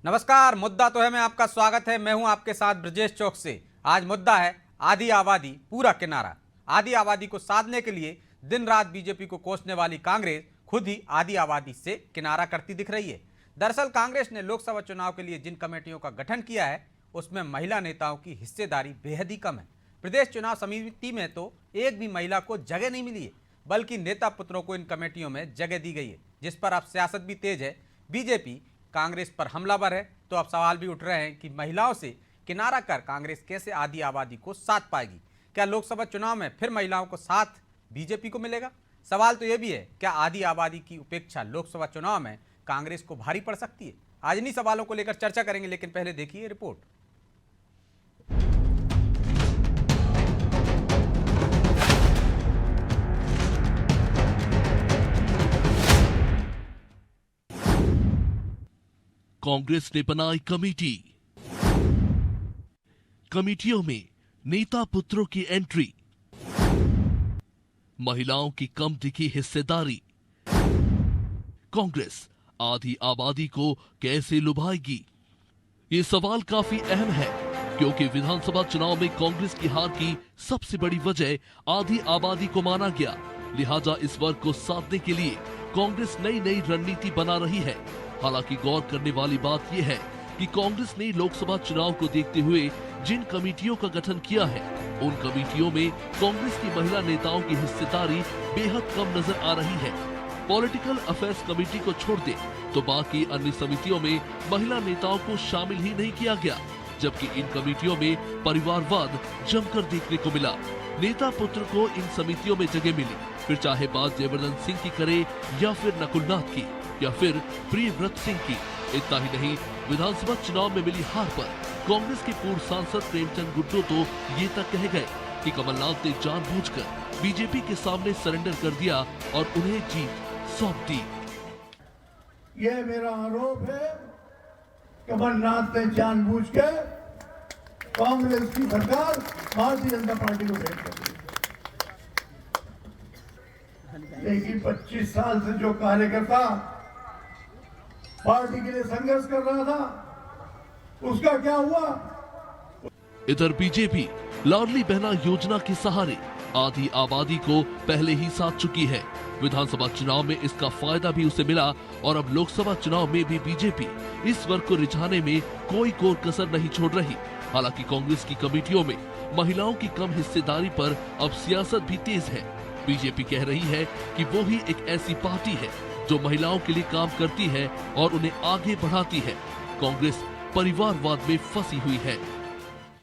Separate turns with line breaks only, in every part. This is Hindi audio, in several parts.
नमस्कार। मुद्दा तो है में आपका स्वागत है। मैं हूं आपके साथ ब्रजेश चौक से। आज मुद्दा है आधी आबादी पूरा किनारा। आधी आबादी को साधने के लिए दिन रात बीजेपी को कोसने वाली कांग्रेस खुद ही आधी आबादी से किनारा करती दिख रही है। दरअसल कांग्रेस ने लोकसभा चुनाव के लिए जिन कमेटियों का गठन किया है उसमें महिला नेताओं की हिस्सेदारी बेहद ही कम है। प्रदेश चुनाव समिति में तो एक भी महिला को जगह नहीं मिली है, बल्कि नेता पुत्रों को इन कमेटियों में जगह दी गई है, जिस पर अब सियासत भी तेज है। बीजेपी कांग्रेस पर हमलावर है, तो अब सवाल भी उठ रहे हैं कि महिलाओं से किनारा कर कांग्रेस कैसे आधी आबादी को साथ पाएगी। क्या लोकसभा चुनाव में फिर महिलाओं को साथ बीजेपी को मिलेगा? सवाल तो यह भी है, क्या आधी आबादी की उपेक्षा लोकसभा चुनाव में कांग्रेस को भारी पड़ सकती है? आज इन्हीं सवालों को लेकर चर्चा करेंगे, लेकिन पहले देखिए रिपोर्ट।
कांग्रेस ने बनाई कमेटी। कमेटियों में नेता पुत्रों की एंट्री, महिलाओं की कम दिखी हिस्सेदारी। कांग्रेस आधी आबादी को कैसे लुभाएगी? ये सवाल काफी अहम है, क्योंकि विधानसभा चुनाव में कांग्रेस की हार की सबसे बड़ी वजह आधी आबादी को माना गया। लिहाजा इस वर्ग को साधने के लिए कांग्रेस नई नई रणनीति बना रही है। हालांकि गौर करने वाली बात यह है कि कांग्रेस ने लोकसभा चुनाव को देखते हुए जिन कमेटियों का गठन किया है, उन कमेटियों में कांग्रेस की महिला नेताओं की हिस्सेदारी बेहद कम नजर आ रही है। पॉलिटिकल अफेयर्स कमेटी को छोड़ दे तो बाकी अन्य समितियों में महिला नेताओं को शामिल ही नहीं किया गया, जबकि इन कमेटियों में परिवारवाद जमकर देखने को मिला। नेता पुत्र को इन समितियों में जगह मिली, फिर चाहे बात जयवर्धन सिंह की करे या फिर नकुलनाथ की या फिर प्रियव्रत सिंह की। इतना ही नहीं, विधानसभा चुनाव में मिली हार पर कांग्रेस के पूर्व सांसद प्रेमचंद गुड्डू तो ये तक कह गए कि कमलनाथ ने जानबूझकर बीजेपी के सामने सरेंडर कर दिया और उन्हें जीत सौंप दी।
यह मेरा आरोप है, कमलनाथ ने जानबूझ के कांग्रेस की सरकार भारतीय जनता पार्टी को भेज कर दी। लेकिन 25 साल से जो कार्यकर्ता पार्टी के लिए संघर्ष कर रहा था, उसका क्या हुआ?
इधर बीजेपी लाडली बहना योजना के सहारे आधी आबादी को पहले ही साध चुकी है। विधानसभा चुनाव में इसका फायदा भी उसे मिला और अब लोकसभा चुनाव में भी बीजेपी इस वर्ग को रिझाने में कोई कोर कसर नहीं छोड़ रही। हालांकि कांग्रेस की कमेटियों में महिलाओं की कम हिस्सेदारी पर अब सियासत भी तेज है। बीजेपी कह रही है कि वो ही एक ऐसी पार्टी है जो महिलाओं के लिए काम करती है और उन्हें आगे बढ़ाती है। कांग्रेस परिवारवाद में फंसी हुई है।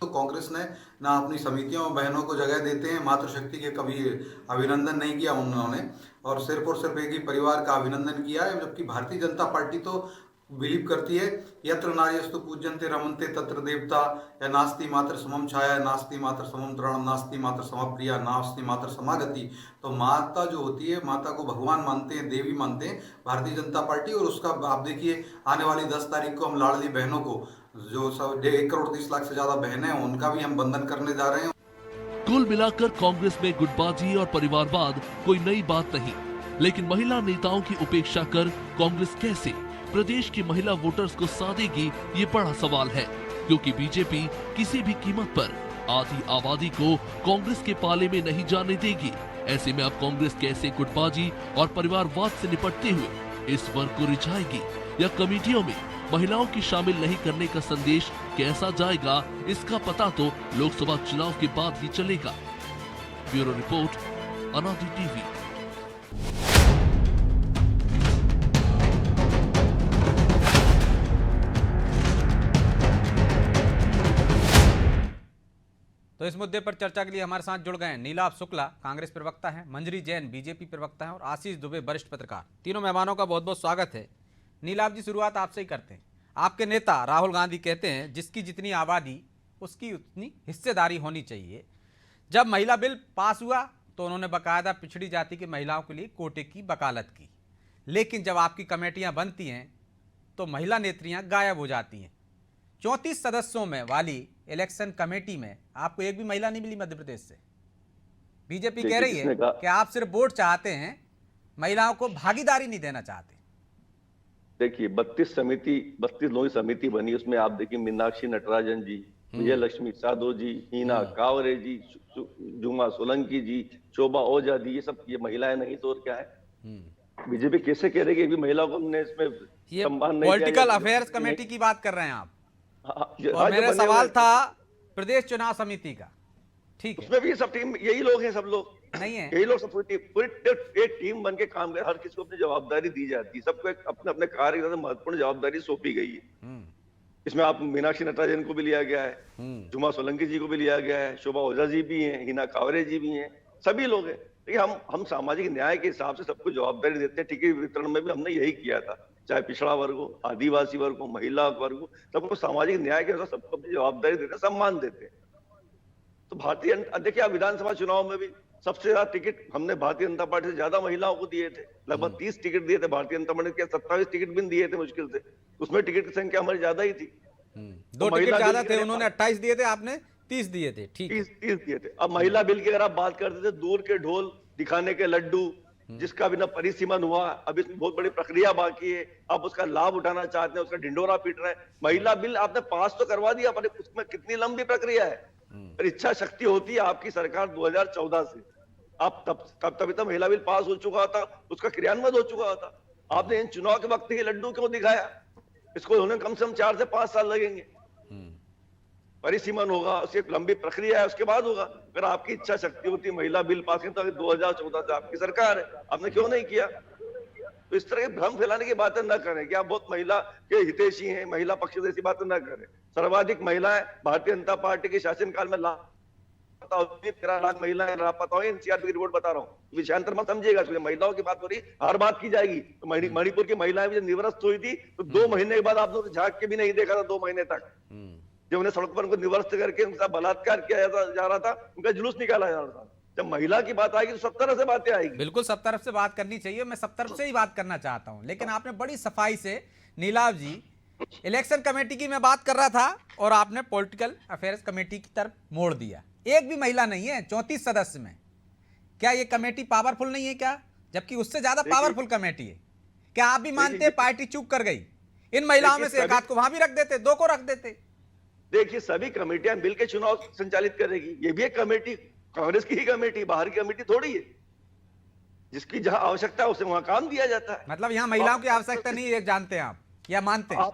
तो कांग्रेस ने ना अपनी समितियों में बहनों को जगह देते हैं, मातृशक्ति के कभी अभिनंदन नहीं किया उन्होंने, और सिर्फ एक ही परिवार का अभिनंदन किया है। जबकि भारतीय जनता पार्टी तो बिलीव करती है यत्र नार्यस्तु पूज्यन्ते रमन्ते तत्र देवता, या नास्ति मात्र समम छाया, नास्ति मात्र समम तृण, नास्ति मात्र समप्रिया, नास्ति मात्र समागति। तो माता जो होती है, माता को भगवान मानते हैं, देवी मानते हैं भारतीय जनता पार्टी। और उसका आप देखिए, आने वाली 10 तारीख को हम लाडली बहनों को, जो 1 करोड़ 30 लाख से ज्यादा बहनें हैं, उनका भी हम बंधन करने जा रहे हैं।
कुल मिलाकर कांग्रेस में गुटबाजी और परिवारवाद कोई नई बात नहीं, लेकिन महिला नेताओं की उपेक्षा कर कांग्रेस कैसे प्रदेश की महिला वोटर्स को साधेगी, ये बड़ा सवाल है। क्योंकि बीजेपी किसी भी कीमत पर आधी आबादी को कांग्रेस के पाले में नहीं जाने देगी। ऐसे में अब कांग्रेस कैसे गुटबाजी और परिवारवाद से निपटते हुए इस वर्ग को रिझाएगी, या कमेटियों में महिलाओं की शामिल नहीं करने का संदेश कैसा जाएगा, इसका पता तो लोकसभा चुनाव के बाद ही चलेगा। ब्यूरो रिपोर्ट, अनादि टीवी।
तो इस मुद्दे पर चर्चा के लिए हमारे साथ जुड़ गए हैं नीलाभ शुक्ला, कांग्रेस प्रवक्ता हैं, मंजरी जैन बीजेपी प्रवक्ता हैं और आशीष दुबे वरिष्ठ पत्रकार। तीनों मेहमानों का बहुत बहुत स्वागत है। नीलाभ जी, शुरुआत आपसे ही करते हैं। आपके नेता राहुल गांधी कहते हैं जिसकी जितनी आबादी उसकी उतनी हिस्सेदारी होनी चाहिए। जब महिला बिल पास हुआ तो उन्होंने बाकायदा पिछड़ी जाति की महिलाओं के लिए कोटे की वकालत की, लेकिन जब आपकी कमेटियां बनती हैं तो महिला नेत्रियां गायब हो जाती हैं। 34 सदस्यों में वाली इलेक्शन कमेटी में आपको एक भी महिला नहीं मिली मध्य प्रदेश से। बीजेपी कह रही है कि आप सिर्फ वोट चाहते हैं, महिलाओं को भागीदारी नहीं देना चाहते।
देखिए 32 लोग समिति बनी, उसमें आप देखिए मीनाक्षी नटराजन जी, विजय लक्ष्मी साधो जी, हीना कावरे जी, जुमा सोलंकी जी, शोभा ओझा जी, ये महिलाएं नहीं तो और क्या है। बीजेपी कैसे कह रही है कि भी महिलाओं को हमने इसमें
ये
सम्मान नहीं दिया,
पॉलिटिकल
या
अफेयर्स
नहीं।
कमेटी की बात कर रहे हैं आप, और
हाँ, जो
मेरा
बने
सवाल
हुए हैं,
था प्रदेश चुनाव समिति का। ठीक है,
उसमें भी सब टीम यही लोग हैं, सब लोग
नहीं है।
यही लोग, सब पूरी एक टीम बन के काम कर, हर किसी को अपनी जवाबदारी दी जाती है, सबको अपने अपने कार्य की महत्वपूर्ण जवाबदारी सौंपी गई है। इसमें आप मीनाक्षी नटराजन को भी लिया गया है, जुमा सोलंकी जी को भी लिया गया है, शोभा ओझा जी भी हैं, हिना कावरे जी भी हैं, सभी लोग हैं। देखिए हम सामाजिक न्याय के हिसाब से सबको जवाबदारी देते हैं। टिकट वितरण में भी हमने यही किया था, चाहे पिछड़ा वर्ग हो, आदिवासी वर्ग हो, महिला वर्ग हो, सबको सामाजिक न्याय के अनुसार सबको अपनी जवाबदारी देते हैं, सम्मान देते हैं। तो देखिए आप विधानसभा चुनाव में भी सबसे ज्यादा टिकट हमने भारतीय जनता पार्टी से ज्यादा महिलाओं को दिए थे, लगभग 30 टिकट दिए थे। भारतीय जनता पार्टी के 27 टिकट भी दिए थे मुश्किल से, उसमें टिकट की संख्या हमारी ज्यादा ही थी।
2 टिकट ज्यादा थे, उन्होंने 28 दिए थे, आपने 30 दिए थे। ठीक है,
30 दिए थे। अब महिला बिल की अगर आप बात करते थे, दूर के ढोल दिखाने के लड्डू, जिसका भी ना परिसीमन हुआ, अब इसमें बहुत बड़ी प्रक्रिया बाकी है, आप उसका लाभ उठाना चाहते हैं, उसका ढिंडोरा पीट रहे हैं। महिला बिल आपने पास तो करवा दिया, पर उसमें कितनी लंबी प्रक्रिया है। पर इच्छा शक्ति होती है आपकी सरकार 2014 से, आप तभी तो महिला बिल पास हो चुका था, उसका क्रियान्वयन हो चुका था। आपने इन चुनाव के वक्त ये लड्डू क्यों दिखाया? इसको होने कम से कम 4 से 5 साल लगेंगे। परिसीमन होगा, उसकी एक लंबी प्रक्रिया है, उसके बाद होगा। अगर आपकी इच्छा शक्ति होती महिला बिल पास करने, तो 2014 से आपकी सरकार है, आपने क्यों नहीं किया? तो इस तरह के भ्रम फैलाने की बातें न करें कि आप बहुत महिला के हितैषी हैं, महिला पक्ष जैसी बातें न करें। सर्वाधिक महिलाएं भारतीय जनता पार्टी के शासनकाल में 13 लाख महिलाएं लापता हुई, एनसीआर की रिपोर्ट बता रहा हूँ। विषयांतर मत समझिएगा, महिलाओं की बात हो रही, हर बात की जाएगी। तो मणिपुर की महिलाएं भी जब निवृत्त हुई थी, तो 2 महीने के बाद आप लोग झांक के भी नहीं देखा था, 2 महीने तक जब उन्हें सड़क पर उनको निवृत्त करके उनका बलात्कार किया जा रहा था, उनका जुलूस निकाला जा रहा था। जब महिला की बात आएगी तो सब तरह से बातें आएगी।
बिल्कुल सब तरफ से बात करनी चाहिए, मैं सब तरफ से ही बात करना चाहता हूं, लेकिन आपने बड़ी सफाई से, नीलाव जी, इलेक्शन कमेटी की मैं बात कर रहा था और आपने पॉलिटिकल अफेयर्स कमेटी की तरफ मोड़ दिया। एक भी महिला नहीं है 34 सदस्य में। क्या ये कमेटी पावरफुल नहीं है क्या? जबकि उससे ज्यादा पावरफुल कमेटी है। क्या आप भी मानते हैं पार्टी चूक कर गई? इन महिलाओं में से एक आध को वहां भी रख देते, 2 को रख देते।
देखिए सभी कमेटियां मिलकर चुनाव संचालित करेगी, ये भी एक कमेटी कांग्रेस की ही कमेटी, बाहर की कमेटी थोड़ी है। जिसकी जहां आवश्यकता है उसे वहां काम दिया जाता है।
मतलब यहाँ महिलाओं की आवश्यकता नहीं है, जानते हैं आप या मानते हैं?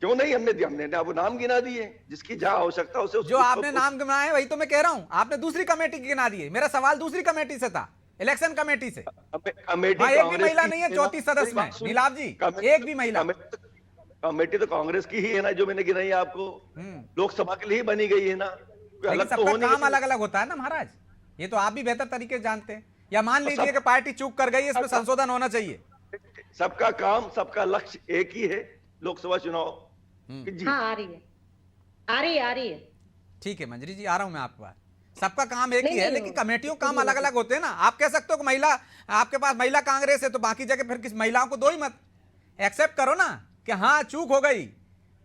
क्यों नहीं, हमने आपको नाम गिना दिए, जिसकी जहां आवश्यकता उसे
जो आपने नाम गिनाए वही तो मैं कह रहा हूं। आपने दूसरी कमेटी की गिना दिए। मेरा सवाल दूसरी कमेटी से था, इलेक्शन कमेटी से।
कमेटी
एक भी महिला नहीं है 34 सदस्य में, नीलाव जी, एक भी महिला।
कमेटी तो कांग्रेस की ही है ना, जो मैंने गिनाई है आपको, लोकसभा के लिए ही बनी गई है ना।
सबका काम अलग अलग होता है ना महाराज, ये तो आप भी बेहतर तरीके से जानते हैं। या मान लीजिए कि पार्टी चूक कर गई, इसमें संशोधन होना चाहिए।
सबका काम, सबका लक्ष्य एक ही है, लोकसभा चुनाव।
हाँ, आ रही है।
ठीक है मंजरी जी, आ रहा हूं मैं आपके पास। सबका काम एक ही है, लेकिन कमेटियों काम अलग अलग होते हैं ना। आप कह सकते हो कि महिला, आपके पास महिला कांग्रेस है तो बाकी जगह फिर किस महिलाओं को दो ही मत। एक्सेप्ट करो ना कि हाँ चूक हो गई,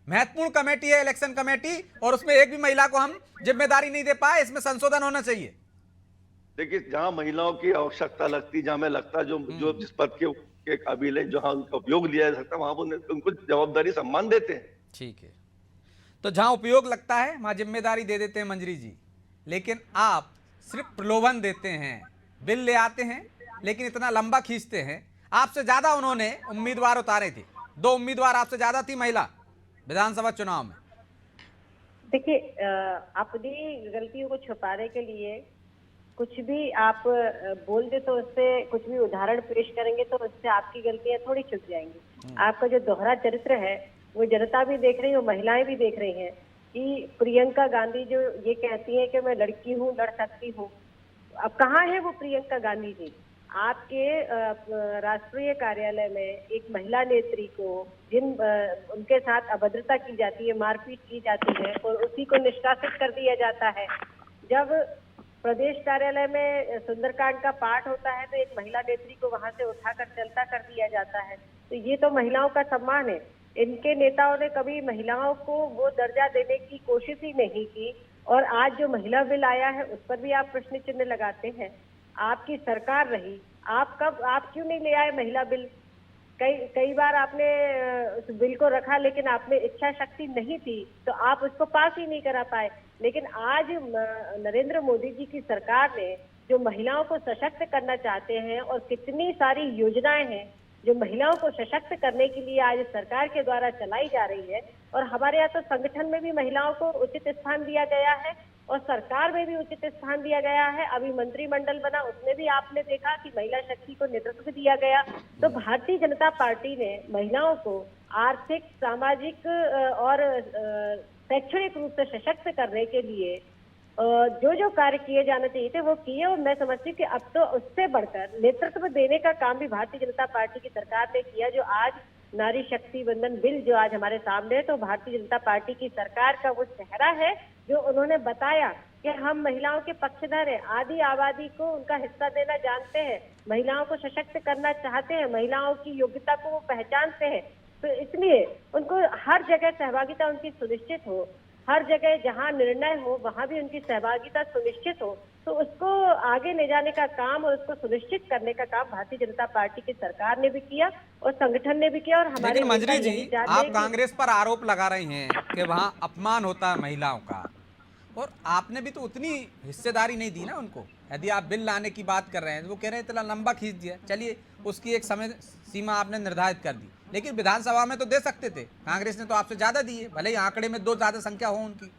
महत्वपूर्ण कमेटी है इलेक्शन कमेटी, और उसमें एक भी महिला को हम जिम्मेदारी नहीं दे पाए, इसमें संशोधन होना चाहिए।
देखिए जहां महिलाओं की आवश्यकता लगती, जहां में लगता जो जिस पद के काबिल है, जहां उनका उपयोग लिया जा सकता है, वहां उनको जवाबदारी सम्मान देते हैं।
ठीक है, तो जहां उपयोग लगता है वहां जिम्मेदारी दे देते हैं मंजरी जी। लेकिन आप सिर्फ प्रलोभन देते हैं, बिल ले आते हैं, लेकिन इतना लंबा खींचते हैं। आपसे ज्यादा उन्होंने उम्मीदवार उतारे थे, 2 उम्मीदवार आपसे ज्यादा थी महिला विधानसभा चुनाव में।
देखिए, अपनी गलतियों को छुपाने के लिए कुछ भी आप बोल दे तो उससे कुछ भी उदाहरण पेश करेंगे तो उससे आपकी गलतियां थोड़ी छुप जाएंगी। आपका जो दोहरा चरित्र है वो जनता भी देख रही है, महिलाएं भी देख रही हैं कि प्रियंका गांधी जो ये कहती है कि मैं लड़की हूँ, लड़ सकती हूँ। अब कहाँ है वो प्रियंका गांधी जी? आपके राष्ट्रीय कार्यालय में एक महिला नेत्री को उनके साथ अभद्रता की जाती है, मारपीट की जाती है और उसी को निष्कासित कर दिया जाता है। जब प्रदेश कार्यालय में सुंदरकांड का पाठ होता है तो एक महिला नेत्री को वहां से उठाकर चलता कर दिया जाता है। तो ये तो महिलाओं का सम्मान है। इनके नेताओं ने कभी महिलाओं को वो दर्जा देने की कोशिश ही नहीं की, और आज जो महिला बिल आया है उस पर भी आप प्रश्न चिन्ह लगाते हैं। आपकी सरकार रही, आप क्यों नहीं ले आए महिला बिल? कई बार आपने उस बिल को रखा, लेकिन आप में इच्छा शक्ति नहीं थी तो आप उसको पास ही नहीं करा पाए। लेकिन आज नरेंद्र मोदी जी की सरकार ने जो महिलाओं को सशक्त करना चाहते हैं और कितनी सारी योजनाएं हैं जो महिलाओं को सशक्त करने के लिए आज सरकार के द्वारा चलाई जा रही है, और हमारे यहाँ तो संगठन में भी महिलाओं को उचित स्थान दिया गया है और सरकार में भी उचित स्थान दिया गया है। अभी मंत्रिमंडल बना, उसमें भी आपने देखा कि महिला शक्ति को नेतृत्व दिया गया। तो भारतीय जनता पार्टी ने महिलाओं को आर्थिक, सामाजिक और शैक्षणिक रूप से सशक्त करने के लिए जो कार्य किए जाने चाहिए थे वो किए, और मैं समझती हूँ कि अब तो उससे बढ़कर नेतृत्व देने का काम भी भारतीय जनता पार्टी की सरकार ने किया। जो आज नारी शक्ति बंधन बिल जो आज हमारे सामने है, तो भारतीय जनता पार्टी की सरकार का वो चेहरा है जो उन्होंने बताया कि हम महिलाओं के पक्षधर हैं, आधी आबादी को उनका हिस्सा देना जानते हैं, महिलाओं को सशक्त करना चाहते हैं, महिलाओं की योग्यता को वो पहचानते हैं। तो इसलिए उनको हर जगह सहभागिता उनकी सुनिश्चित हो, हर जगह जहां निर्णय हो वहां भी उनकी सहभागिता सुनिश्चित हो। तो उसको आगे ले जाने का काम और उसको सुनिश्चित करने का काम भारतीय जनता पार्टी की सरकार ने भी किया और संगठन ने भी किया। और हमारे
लेकिन मंजरी
नेता
जी,
यही चाहते
आप
हैं कि-
कांग्रेस पर आरोप लगा रही हैं कि वहां अपमान होता है महिलाओं का, और आपने भी तो उतनी हिस्सेदारी नहीं दी ना उनको। यदि आप बिल लाने की बात कर रहे हैं तो वो कह रहे हैं इतना लंबा खींच दिया, चलिए उसकी एक समय सीमा आपने निर्धारित कर दी, लेकिन विधानसभा में तो दे सकते थे। कांग्रेस ने तो आपसे ज्यादा दी है, भले ही आंकड़े में दो ज्यादा संख्या हो उनकी।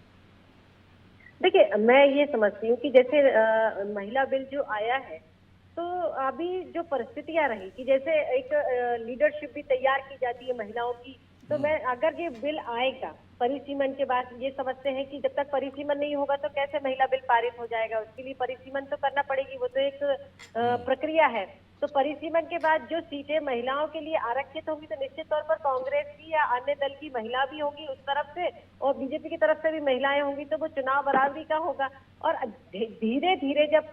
देखिए, मैं ये समझती हूँ कि जैसे महिला बिल जो आया है, तो अभी जो परिस्थितियां रही कि जैसे एक लीडरशिप भी तैयार की जाती है महिलाओं की, तो मैं अगर ये बिल आएगा परिसीमन के बाद, ये समझते हैं कि जब तक परिसीमन नहीं होगा तो कैसे महिला बिल पारित हो जाएगा, उसके लिए परिसीमन तो करना पड़ेगी, वो तो एक प्रक्रिया है। तो परिसीमन के बाद जो सीटें महिलाओं के लिए आरक्षित होंगी तो निश्चित तौर पर कांग्रेस की या अन्य दल की महिला भी होगी उस तरफ से, और बीजेपी की तरफ से भी महिलाएं होंगी, तो वो चुनाव बराबरी का होगा। और धीरे धीरे जब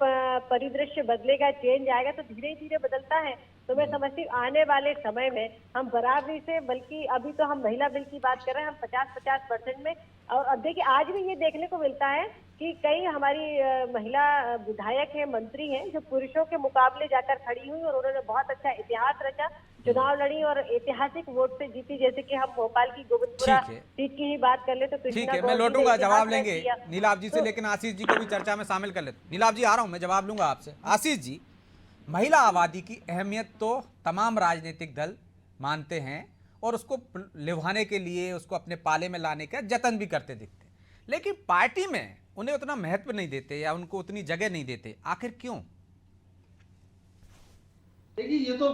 परिदृश्य बदलेगा, चेंज आएगा, तो धीरे धीरे बदलता है। तो मैं समझती हूँ आने वाले समय में हम बराबरी से, बल्कि अभी तो हम महिला बिल की बात कर रहे हैं, हम 50-50% में। और अब देखिए, आज भी ये देखने को मिलता है कि कई हमारी महिला विधायक हैं, मंत्री हैं, जो पुरुषों के मुकाबले जाकर खड़ी हुई और उन्होंने बहुत अच्छा इतिहास रचा, चुनाव लड़ी और ऐतिहासिक वोट से जीती। जैसे कि हम भोपाल की गोविंदपुरा
ठीक है।
सीट की ही बात कर ले तो
ठीक
कृष्णा
है, मैं
गौर जी ने
लौटूंगा,
इतिहास
जवाब
रच
लेंगे
दिया।
नीलाभ जी से,
तो-
लेकिन आशीष जी को भी चर्चा में शामिल कर लेते। नीलाभ जी आ रहा हूं, मैं जवाब लूंगा आपसे। आशीष जी, महिला आबादी की अहमियत तो तमाम राजनीतिक दल मानते हैं और उसको निभाने के लिए, उसको अपने पाले में लाने का जतन भी करते दिखते हैं, लेकिन पार्टी में उन्हें उतना महत्व नहीं देते या उनको उतनी जगह नहीं देते। आखिर क्यों?
देखिए, ये तो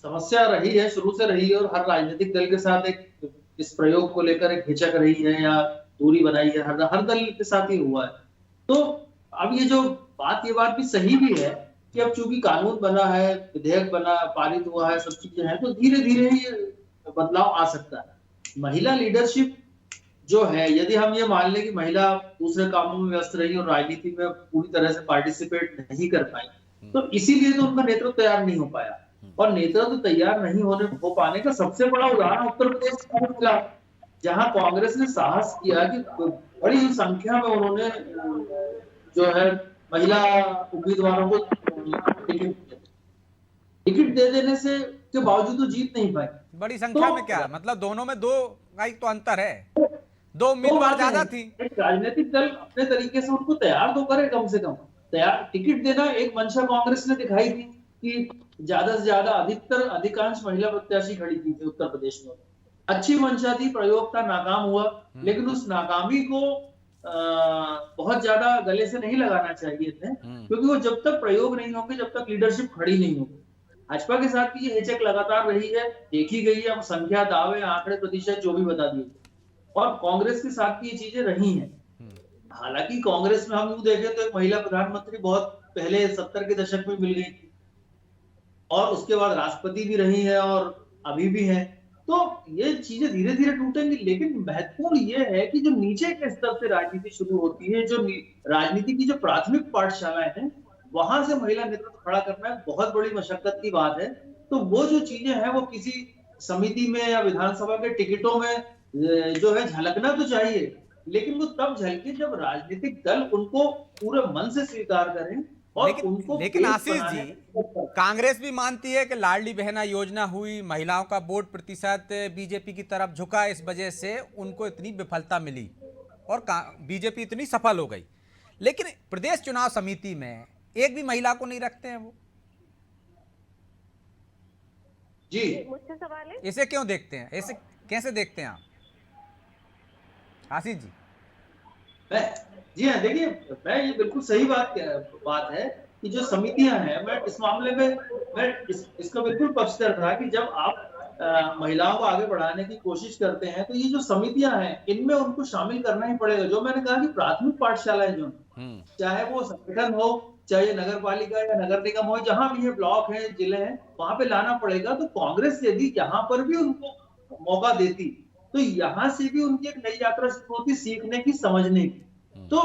समस्या रही है, शुरू से रही है, और हर राजनीतिक दल के साथ एक इस प्रयोग को लेकर एक हिचक रही है या दूरी बनाई है, हर दल के साथ ही हुआ है। तो अब ये बात भी सही भी है कि अब चूंकि कानून बना है, विधेयक बना, पारित हुआ है, सब चीजें हैं, तो धीरे धीरे ये बदलाव आ सकता है। महिला लीडरशिप जो है, यदि हम ये मान लें कि महिला दूसरे कामों में व्यस्त रही और राजनीति में पूरी तरह से पार्टिसिपेट नहीं कर पाई, तो इसीलिए तो उनका नेतृत्व तैयार नहीं हो पाया। और नेतृत्व तैयार नहीं हो पाने का सबसे बड़ा उदाहरण उत्तर प्रदेश का मिला, जहां कांग्रेस ने साहस किया कि बड़ी संख्या में उन्होंने जो है महिला उम्मीदवारों को टिकट दे देने से के बावजूद तो जीत नहीं पाई।
बड़ी संख्या में क्या मतलब, दोनों में दो का ही तो अंतर है, दो उम्मीदवार ज्यादा थी।
राजनीतिक दल अपने तरीके से उनको तैयार तो करे, कम से कम तैयार टिकट देना एक मंशा कांग्रेस ने दिखाई थी कि ज्यादा से ज्यादा अधिकांश महिला प्रत्याशी खड़ी की थी उत्तर प्रदेश में। अच्छी मंशा थी, प्रयोग था, नाकाम हुआ, लेकिन उस नाकामी को बहुत ज्यादा गले से नहीं लगाना चाहिए थे, क्योंकि वो जब तक प्रयोग नहीं होंगे, जब तक लीडरशिप खड़ी नहीं होगी। भाजपा के साथ भी ये हिचक लगातार रही है, देखी गई है, संख्या, दावे, आंकड़े, प्रतिशत जो भी बता दिए, और कांग्रेस के साथ भी ये चीजें रही हैं। हालांकि कांग्रेस में हम यूं देखें तो एक महिला प्रधानमंत्री बहुत पहले 70 के दशक में मिल गई थी, और उसके बाद राष्ट्रपति भी रही है और अभी भी है। तो ये चीजें धीरे धीरे टूटेंगी, लेकिन महत्वपूर्ण ये है कि जो नीचे के स्तर से राजनीति शुरू होती है, जो राजनीति की जो प्राथमिक पाठशालाएं हैं, वहां से महिला नेतृत्व खड़ा करना एक बहुत बड़ी मशक्कत की बात है। तो वो जो चीजें हैं वो किसी समिति में या विधानसभा के टिकटों में जो है झलकना तो चाहिए, लेकिन वो तब झलके जब राजनीतिक दल उनको पूरे मन से स्वीकार करें और
लेकिन
उनको
लेकिन
बेस
आशीष
बनाने
जी,
में मदद करता है।
कांग्रेस भी मानती है कि लाडली बहना योजना हुई, महिलाओं का वोट प्रतिशत बीजेपी की तरफ झुका, इस वजह से उनको इतनी विफलता मिली और बीजेपी इतनी सफल हो गई। लेकिन प्रदेश चुनाव समिति में एक भी महिला को नहीं रखते हैं वो।
जी
मुझसे सवाल है।
इसे क्यों देखते हैं, ऐसे कैसे देखते हैं आप आशीष जी?
जी हाँ, देखिए मैं ये बिल्कुल सही बात है कि जो समितियां हैं, मैं इस मामले में मैं इसका बिल्कुल पक्षधर था कि जब आप महिलाओं को आगे बढ़ाने की कोशिश करते हैं तो ये जो समितियां हैं इनमें उनको शामिल करना ही पड़ेगा। जो मैंने कहा कि प्राथमिक पाठशालाएं जो चाहे वो संगठन हो, चाहे नगर पालिका या नगर निगम हो, जहां भी ये ब्लॉक है, जिले हैं, वहां पे लाना पड़ेगा। तो कांग्रेस यदि यहाँ पर भी उनको मौका देती तो यहाँ से भी उनकी एक नई यात्रा शुरू होती, सीखने की, समझने की। तो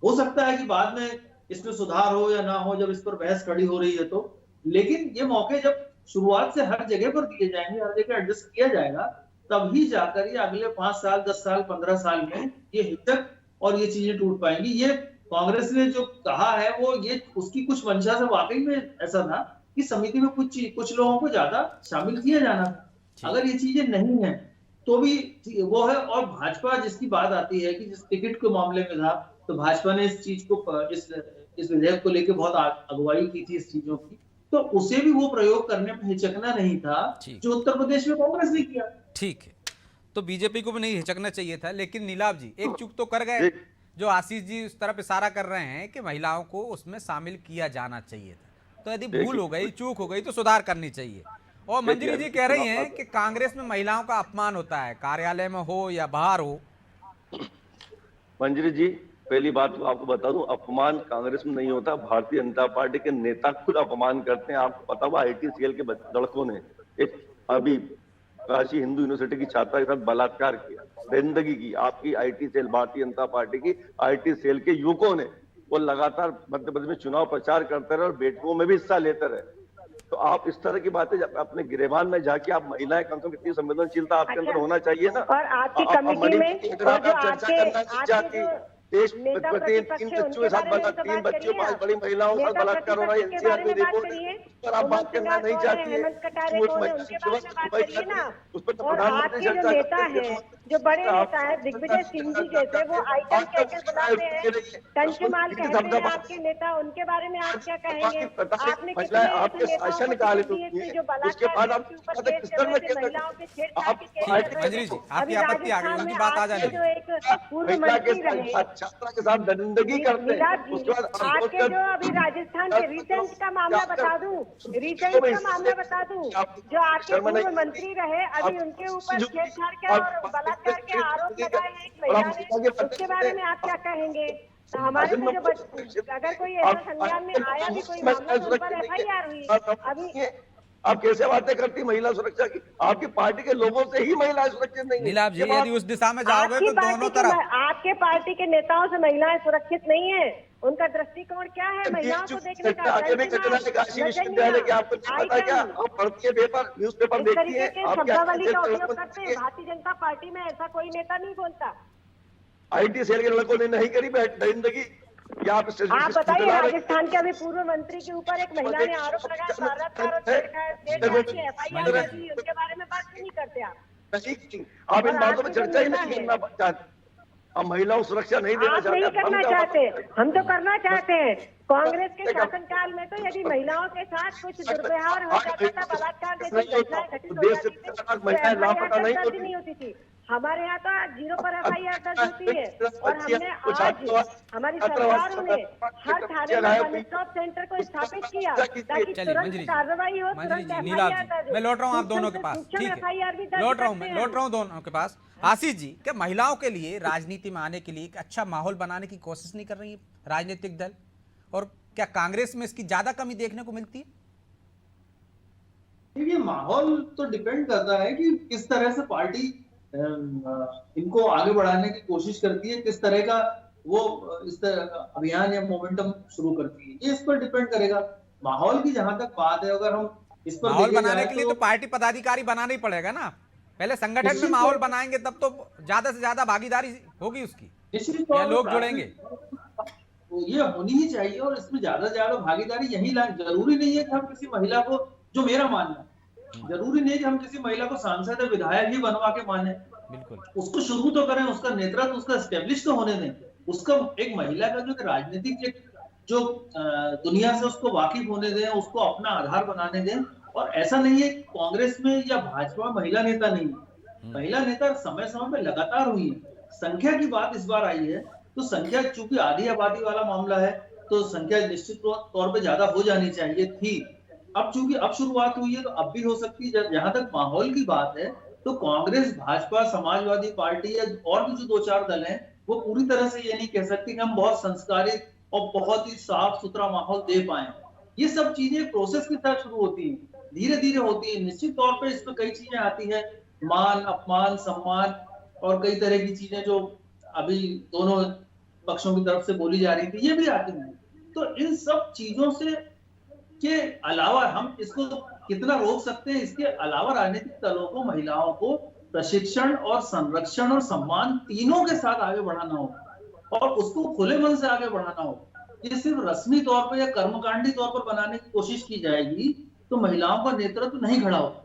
हो सकता है कि बाद में इसमें सुधार हो या ना हो, जब इस पर बहस खड़ी हो रही है तो, लेकिन ये मौके जब शुरुआत से हर जगह पर दिए जाएंगे, हर जगह एडजस्ट किया जाएगा, तभी जाकर ये अगले 5 साल, 10 साल, 15 साल में ये हिचक और ये चीजें टूट पाएंगी। ये कांग्रेस ने जो कहा है वो ये उसकी कुछ मंशा से वाकई में ऐसा था कि समिति में कुछ लोगों को ज्यादा शामिल किया जाना था। अगर ये चीजें नहीं है तो भी वो है। और भाजपा जिसकी बात आती है कि जिस टिकट के मामले में था, तो भाजपा ने इस चीज को, इस विधेयक को लेकर बहुत अगुवाई की थी इस चीजों की, तो उसे भी वो प्रयोग करने में हिचकना नहीं था जो उत्तर प्रदेश में कांग्रेस ने किया।
ठीक है, तो बीजेपी को भी नहीं हिचकना चाहिए था। लेकिन नीलाभ जी एक चूक तो कर गए, जो आशीष जी उस तरफ इशारा कर रहे हैं कि महिलाओं को उसमें शामिल किया जाना चाहिए था। तो यदि भूल हो गई, चूक हो गई तो सुधार करनी चाहिए। और मंजरी जी कह रही हैं कि कांग्रेस में महिलाओं का अपमान होता है, कार्यालय में हो या बाहर हो।
मंजरी जी, पहली बात तो आपको बता दूं, अपमान कांग्रेस में नहीं होता, भारतीय जनता पार्टी के नेता खुद अपमान करते हैं। आपको पता हुआ आईटी सेल के लड़कों ने एक अभी काशी हिंदू यूनिवर्सिटी की छात्रा के साथ बलात्कार किया, दरिंदगी की। आपकी IT cell, Bharatiya Janata party की आईटी सेल के युवकों ने वो लगातार मध्य प्रदेश में चुनाव प्रचार करते रहे और बैठकों में भी हिस्सा लेते रहे। तो आप इस तरह की बातें अपने गिरेबान में जाके, आप महिलाएं कम से कम कितनी संवेदनशीलता आपके अंदर होना चाहिए ना।
और आपकी कमेटी में
चर्चा करना नहीं चाहती, देश प्रति 3 बच्चों के साथ 3 बच्चों 5 बड़ी महिलाओं के साथ बलात्कार हो रहा है, एनसीआर में रिपोर्ट है, उस पर आप बात करना नहीं चाहती है। उस पर तो प्रधानमंत्री चर्चा
नेता है, जो बड़े नेता है दिग्विजय सिंह जी जैसे, वो आइटम कहकर बुलाते हैं, कंचमाल कहते हैं आपके नेता, उनके बारे में आप क्या कहेंगे? आपने
आपके शासन काल
जो
उसके बाद आप
महिलाओं के छेड़छाड़ के
मंजरी जी आपकी आपत्ति आ गई, उनकी बात आ जाने
जो एक पूर्व मंत्री रहे
छात्रा के साथ दरिंदगी करते हैं। उसके बाद
आपके जो अभी राजस्थान के रिसेंट का मामला बता दूं, रिसेंट का मामला बता दूं, जो आपके पूर्व मंत्री रहे, अभी उनके ऊपर छेड़छाड़ के और बलात्कार के आरोप लगाए हैं एक महिला ने, उसके बारे में आप क्या कहेंगे? तो हमारे से जो अगर कोई ऐसा संज्ञान में आया भी कोई मामला, तो उस पर FIR हुई। अभी
आप कैसे बातें करती महिला सुरक्षा की? आपकी पार्टी के लोगों से ही महिलाएं सुरक्षित नहीं है।
नीलाभ जी यदि उस दिशा में जाओगे तो दोनों तरफ
आपके पार्टी के नेताओं से महिलाएं सुरक्षित नहीं है। उनका दृष्टिकोण क्या है महिलाओं को देखने का?
आगे भी काशी विश्वविद्यालय के आपको नहीं पता क्या? आप पढ़ती है पेपर, न्यूज़पेपर देखती है,
शब्दावली का उपयोग करते हैं। भारतीय जनता पार्टी में ऐसा कोई नेता नहीं बोलता।
आईटी सेल के लड़कों ने नहीं करी दरिंदगी।
आप बताइए, राजस्थान के अभी पूर्व मंत्री के ऊपर एक महिला ने आरोप लगाया, बलात्कार और छेड़छाड़ की FIR हुई, उनके बारे में बात क्यों नहीं करते आप?
इन बातों में चर्चा ही नहीं करना चाहते। हम महिलाओं को सुरक्षा नहीं देना चाहते।
नहीं करना चाहते, हम तो करना चाहते हैं। कांग्रेस के शासनकाल में तो यदि महिलाओं के साथ कुछ दुर्व्यवहार हो जाता था, बलात्कार जैसी घटनाएं घटित हो जाती थी, तो FIR नहीं होती थी। हमारे यहाँ तो 0 पर FIR दर्ज होती है। और हमने आज हमारी सरकारों ने हर थाने में वन स्टॉप सेंटर को स्थापित किया ताकि तुरंत कार्रवाई हो, तुरंत FIR दर्ज हो।
मैं लौट रहा हूँ आप दोनों के पास, ठीक है, लौट रहा हूँ दोनों के पास। आशीष जी, क्या महिलाओं के लिए राजनीति में आने के लिए एक अच्छा माहौल बनाने की कोशिश नहीं कर रही है राजनीतिक दल? और क्या कांग्रेस में इसकी ज्यादा कमी देखने को मिलती है?
देखिए, माहौल तो डिपेंड करता है कि किस तरह से पार्टी इनको आगे बढ़ाने की कोशिश करती है, किस तरह का वो इस तरह अभियान या मोमेंटम शुरू करती है, ये इस पर डिपेंड करेगा। माहौल की जहां तक बात है, अगर हम इस पर
माहौल बनाने के लिए तो पार्टी पदाधिकारी बनाना ही पड़ेगा ना। पहले संगठन में माहौल बनाएंगे तब तो ज्यादा से ज्यादा भागीदारी होगी उसकी, या लोग जुड़ेंगे।
तो ये होनी ही चाहिए और इसमें ज्यादा से ज्यादा भागीदारी यही लाए। जरूरी नहीं है कि हम किसी महिला को, जो मेरा मानना है, जरूरी नहीं है कि हम किसी महिला को सांसद या विधायक ही बनवा के माने।
बिल्कुल।
उसको शुरू तो करें, उसका नेतृत्व उसका एस्टेब्लिश तो होने दें, उसका एक महिला का जो राजनीतिक जो दुनिया से उसको वाकिफ होने दें, उसको अपना आधार बनाने दें। और ऐसा नहीं है कि कांग्रेस में या भाजपा में महिला नेता नहीं है, महिला नेता समय समय पे लगातार हुई है। संख्या की बात इस बार आई है तो संख्या, चूंकि आधी आबादी वाला मामला है तो संख्या निश्चित तौर पे ज्यादा हो जानी चाहिए थी। अब चूंकि अब शुरुआत हुई है तो अब भी हो सकती है। जहां तक माहौल की बात है तो कांग्रेस, भाजपा, समाजवादी पार्टी या और भी जो 2-4 दल हैं, वो पूरी तरह से ये नहीं कह सकती कि हम बहुत संस्कारित और बहुत ही साफ सुथरा माहौल दे पाए। ये सब चीजें प्रोसेस के साथ शुरू होती हैं, धीरे धीरे होती है। निश्चित तौर पे इसमें कई चीजें आती है, मान, अपमान, सम्मान और कई तरह की चीजें जो अभी दोनों पक्षों की तरफ से बोली जा रही थी, ये भी आती हैं। तो इन सब चीजों से के अलावा हम इसको कितना रोक सकते हैं, इसके अलावा राजनीतिक दलों को, महिलाओं को प्रशिक्षण और संरक्षण और सम्मान तीनों के साथ आगे बढ़ाना होगा और उसको खुले मन से आगे बढ़ाना होगा। ये सिर्फ रस्मी तौर पर या कर्मकांडी तौर पर बनाने की कोशिश की जाएगी तो महिलाओं का नेतृत्व नहीं खड़ा होगा।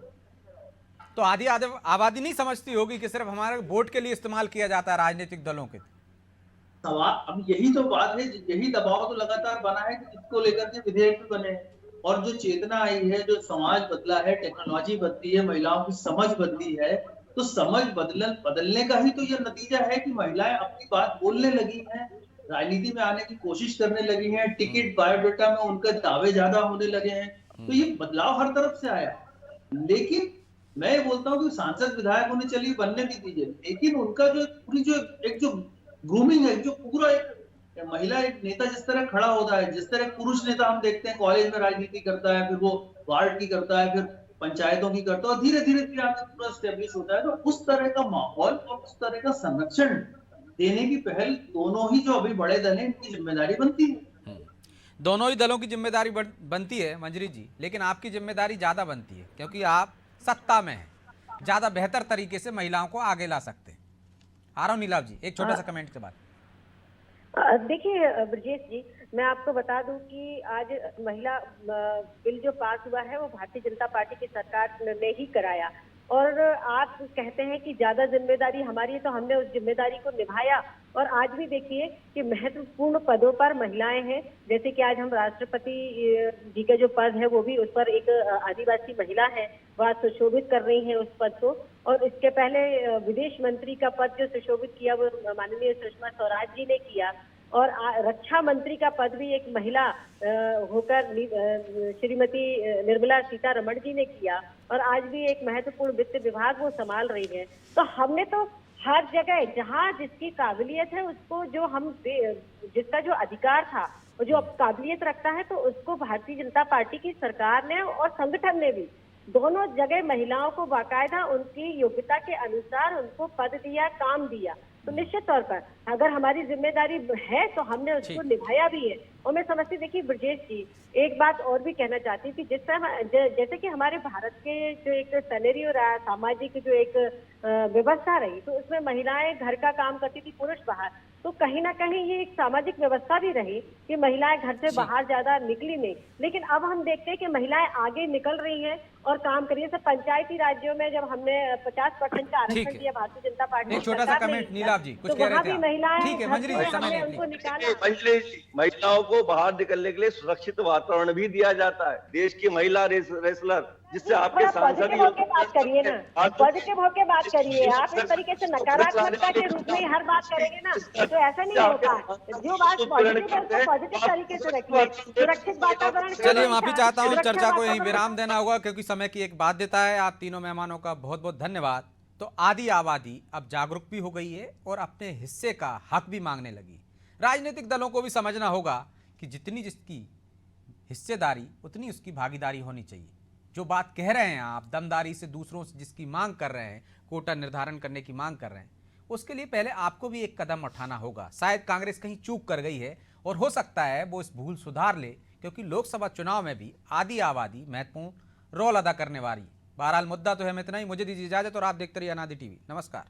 तो आधी आबादी नहीं समझती होगी कि सिर्फ हमारे वोट के लिए इस्तेमाल किया जाता है राजनीतिक दलों के।
सवाल, अब यही तो बात है, यही दबाव तो लगातार बना है कि इसको लेकर के विधेयक भी बने और जो चेतना आई है, जो समाज बदला है, टेक्नोलॉजी बदली है, महिलाओं की समझ बदली है, तो समझ बदलने का ही तो ये नतीजा है कि महिलाएं अपनी बात बोलने लगी हैं, राजनीति में आने की कोशिश करने लगी हैं, टिकट, बायोडाटा में उनके दावे ज्यादा होने लगे हैं। तो ये बदलाव हर तरफ से आया। लेकिन मैं बोलता हूँ कि सांसद विधायक होने चलिए, बनने भी दीजिए, लेकिन उनका जो पूरी जो ग्रूमिंग है, जो पूरा एक महिला एक नेता जिस तरह खड़ा होता है, जिस तरह पुरुष नेता हम देखते हैं कॉलेज में राजनीति करता है, फिर वो वार्ड की करता है, फिर पंचायतों की करता है और धीरे धीरे आगे पूरा स्टेब्लिश होता है। तो उस तरह का माहौल और उस तरह का संरक्षण देने की पहल दोनों ही जो अभी बड़े दल हैं, इनकी जिम्मेदारी बनती है।
दोनों ही दलों की जिम्मेदारी बनती है मंजरी जी, लेकिन आपकी जिम्मेदारी ज्यादा बनती है क्योंकि आप सत्ता में हैं, ज्यादा बेहतर तरीके से महिलाओं को आगे ला सकते हैं। आ रहा हूं नीलाभ जी, एक छोटा सा कमेंट के बाद।
देखिए ब्रजेश जी, मैं आपको बता दूं कि आज महिला बिल जो पास हुआ है वो भारतीय जनता पार्टी की सरकार ने ही कराया और आप कहते हैं कि ज्यादा जिम्मेदारी हमारी है, तो हमने उस जिम्मेदारी को निभाया और आज भी देखिए कि महत्वपूर्ण पदों पर महिलाएं हैं। जैसे कि आज हम राष्ट्रपति जी का जो पद है वो भी, उस पर एक आदिवासी महिला है, वह सुशोभित कर रही है उस पद को। और इसके पहले विदेश मंत्री का पद जो सुशोभित किया वो माननीय सुषमा स्वराज जी ने किया और रक्षा मंत्री का पद भी एक महिला होकर श्रीमती निर्मला सीतारमण जी ने किया और आज भी एक महत्वपूर्ण वित्त विभाग वो संभाल रही है। तो हमने तो हर जगह जहां जिसकी काबिलियत है उसको, जो हम जिसका जो अधिकार था और जो अब काबिलियत रखता है, तो उसको भारतीय जनता पार्टी की सरकार ने और संगठन ने भी दोनों जगह महिलाओं को बाकायदा उनकी योग्यता के अनुसार उनको पद दिया, काम दिया। तो निश्चित तौर पर अगर हमारी जिम्मेदारी है तो हमने उसको निभाया भी है। और मैं समझती, देखिए ब्रजेश जी, एक बात और भी कहना चाहती हूँ कि जिस तरह जैसे कि हमारे भारत के जो एक सिनेरियो रहा, सामाजिक जो एक व्यवस्था रही, तो उसमें महिलाएं घर का काम करती थी, पुरुष बाहर। तो कहीं ना कहीं ये एक सामाजिक व्यवस्था भी रही कि महिलाएं घर से बाहर ज्यादा निकली नहीं। लेकिन अब हम देखते हैं कि महिलाएं आगे निकल रही हैं और काम कर रही है। जैसे पंचायती राज्यों में जब हमने 50% का आरक्षण दिया भारतीय जनता पार्टी,
एक छोटा सा कमेंट नीलाभ जी, कुछ कह रहे थे
महिलाएं,
ठीक है मंजरी जी, समय नहीं,
उनको निकाला।
महिलाओं को बाहर निकलने के लिए सुरक्षित वातावरण भी दिया जाता है। देश की महिला रेसलर, जिससे आपके सांसद
बात करिए ना, पॉजिटिव होके बात करिए। आप इस तरीके से नकारात्मकता के रूप में हर बात करेंगे ना तो ऐसा नहीं होता। जो बात पॉजिटिव है उसको पॉजिटिव तरीके से रखिए, सुरक्षित वातावरण।
चलिए माफी चाहता हूँ, चर्चा को यहीं विराम देना होगा क्योंकि समय की एक बाध्यता है। आप तीनों मेहमानों का बहुत बहुत धन्यवाद। तो आधी आबादी अब जागरूक भी हो गई है और अपने हिस्से का हक भी मांगने लगी। राजनीतिक दलों को भी समझना होगा कि जितनी जिसकी हिस्सेदारी उतनी उसकी भागीदारी होनी चाहिए। जो बात कह रहे हैं आप, दमदारी से दूसरों से जिसकी मांग कर रहे हैं, कोटा निर्धारण करने की मांग कर रहे हैं, उसके लिए पहले आपको भी एक कदम उठाना होगा। शायद कांग्रेस कहीं चूक कर गई है और हो सकता है वो इस भूल सुधार ले, क्योंकि लोकसभा चुनाव में भी आधी आबादी महत्वपूर्ण रोल अदा करने वाली। बहरहाल मुद्दा तो है इतना ही। मुझे दीजिए इजाजत और आप देखते रहिए अनादि टीवी। नमस्कार।